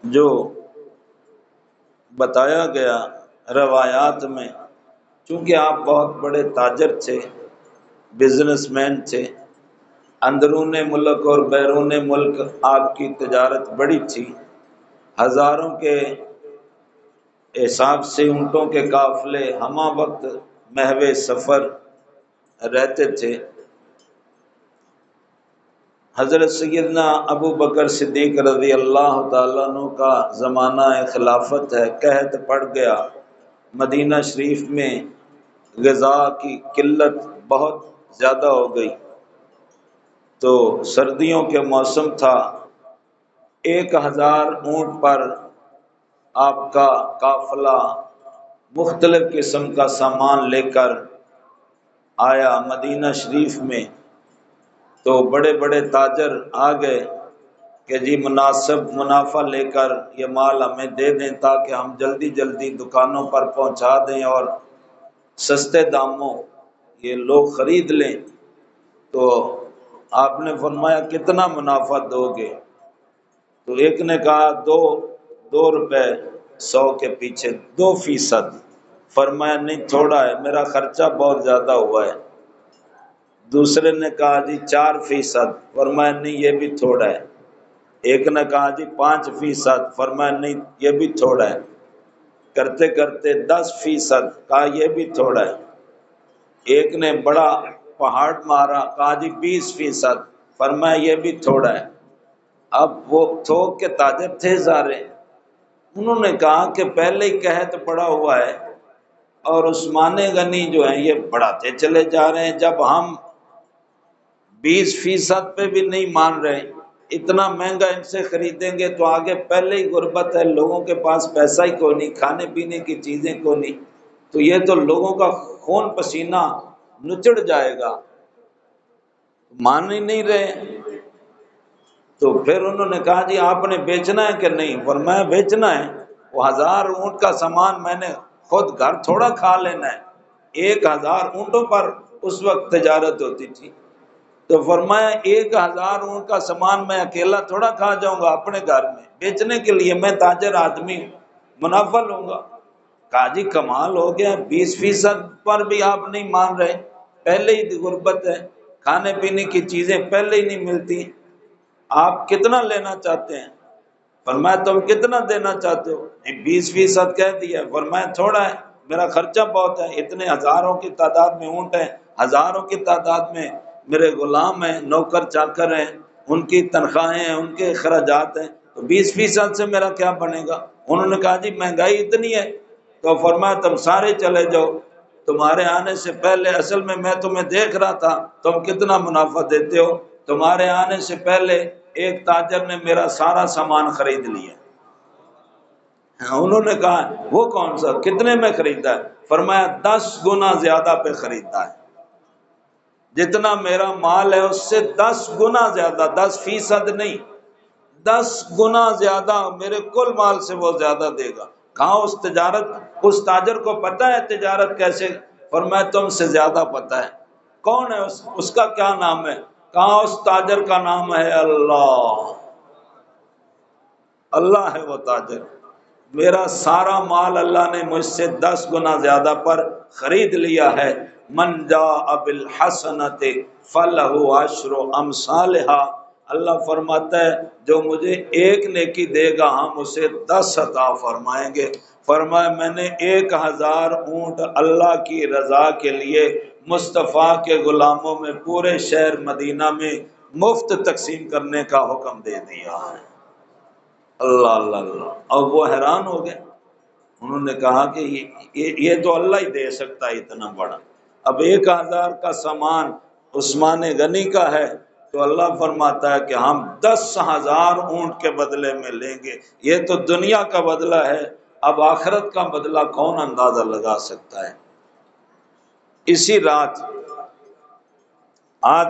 جو بتایا گیا روایات میں، چونکہ آپ بہت بڑے تاجر تھے، بزنس مین تھے، اندرون ملک اور بیرون ملک آپ کی تجارت بڑی تھی، ہزاروں کے حساب سے اونٹوں کے قافلے ہمہ وقت محو سفر رہتے تھے۔ حضرت سیدنا ابو بکر صدیق رضی اللہ تعالیٰ عنہ کا زمانہ خلافت ہے، قحط پڑ گیا، مدینہ شریف میں غذا کی قلت بہت زیادہ ہو گئی، تو سردیوں کے موسم تھا، 1000 اونٹ پر آپ کا قافلہ مختلف قسم کا سامان لے کر آیا مدینہ شریف میں، تو بڑے بڑے تاجر آ گئے کہ جی مناسب منافع لے کر یہ مال ہمیں دے دیں تاکہ ہم جلدی جلدی دکانوں پر پہنچا دیں اور سستے داموں یہ لوگ خرید لیں۔ تو آپ نے فرمایا کتنا منافع دو گے؟ تو ایک نے کہا دو روپے 100 کے پیچھے 2%۔ فرمایا نہیں تھوڑا ہے، میرا خرچہ بہت زیادہ ہوا ہے۔ دوسرے نے کہا جی 4%۔ فرمایا نہیں یہ بھی تھوڑا ہے۔ ایک نے کہا جی 5%۔ فرمایا نہیں یہ بھی تھوڑا ہے۔ کرتے کرتے 10%، کہا یہ بھی تھوڑا ہے۔ ایک نے بڑا پہاڑ مارا، کہا جی 20%۔ فرمایا یہ بھی تھوڑا ہے۔ اب وہ تھوک کے تاجر تھے سارے، انہوں نے کہا کہ پہلے ہی قحط پڑا ہوا ہے اور عثمان غنی جو ہیں یہ بڑھاتے چلے جا رہے ہیں، جب ہم 20% پہ بھی نہیں مان رہے، اتنا مہنگا ان سے خریدیں گے تو آگے پہلے ہی غربت ہے، لوگوں کے پاس پیسہ ہی کوئی نہیں، کھانے پینے کی چیزیں کوئی نہیں، تو یہ تو لوگوں کا خون پسینہ نچڑ جائے گا، مان ہی نہیں رہے۔ تو پھر انہوں نے کہا جی آپ نے بیچنا ہے کہ نہیں؟ فرمایا بیچنا ہے، وہ 1000 اونٹ کا سامان میں نے خود گھر تھوڑا کھا لینا ہے، 1000 اونٹوں پر اس وقت تجارت ہوتی تھی۔ تو فرمایا 1000 اونٹ کا سامان میں اکیلا تھوڑا کھا جاؤں گا اپنے گھر میں، بیچنے کے لیے میں تاجر آدمی ہوں، منافع لوں گا۔ کہا جی کمال ہو گیا، 20% پر بھی آپ نہیں مان رہے، پہلے ہی غربت ہے، کھانے پینے کی چیزیں پہلے ہی نہیں ملتی، آپ کتنا لینا چاہتے ہیں؟ فرمایا تم کتنا دینا چاہتے ہو؟ 20% کہہ دیا۔ فرمایا تھوڑا ہے، میرا خرچہ بہت ہے، اتنے ہزاروں کی تعداد میں اونٹ ہیں، ہزاروں کی تعداد میں میرے غلام ہیں، نوکر چاکر ہیں، ان کی تنخواہیں ہیں، ان کے اخراجات ہیں، تو 20% سے میرا کیا بنے گا؟ انہوں نے کہا جی مہنگائی اتنی ہے۔ تو فرمایا تم سارے چلے جاؤ، تمہارے آنے سے پہلے اصل میں تمہیں دیکھ رہا تھا تم کتنا منافع دیتے ہو، تمہارے آنے سے پہلے ایک تاجر نے میرا سارا سامان خرید لیا۔ انہوں نے کہا وہ کون سا، کتنے میں خریدا ہے؟ فرمایا 10 گنا زیادہ پہ خریدا ہے، جتنا میرا مال ہے اس سے 10 گنا زیادہ، 10% نہیں، 10 گنا زیادہ میرے کل مال سے وہ زیادہ دے گا۔ کہاں اس تاجر کو پتہ ہے تجارت کیسے؟ فرمایا تم سے زیادہ پتہ ہے۔ کون ہے اس کا کیا نام ہے؟ کہاں اس تاجر کا نام ہے اللہ، اللہ ہے وہ تاجر، میرا سارا مال اللہ نے مجھ سے 10 گنا زیادہ پر خرید لیا ہے۔ من جاء بالحسنۃ فلہ عشر امثالھا، اللہ فرماتا ہے جو مجھے ایک نیکی دے گا ہم اسے 10 عطا فرمائیں گے۔ فرمایا میں نے 1000 اونٹ اللہ کی رضا کے لیے مصطفیٰ کے غلاموں میں پورے شہر مدینہ میں مفت تقسیم کرنے کا حکم دے دیا ہے۔ اللہ اللہ اللہ، اب وہ حیران ہو گئے، انہوں نے کہا کہ یہ تو اللہ ہی دے سکتا ہے اتنا بڑا، اب 1000 کا سامان عثمان غنی کا ہے تو اللہ فرماتا ہے کہ ہم 10,000 اونٹ کے بدلے میں لیں گے، یہ تو دنیا کا بدلہ ہے، اب آخرت کا بدلہ کون اندازہ لگا سکتا ہے؟ اسی رات آج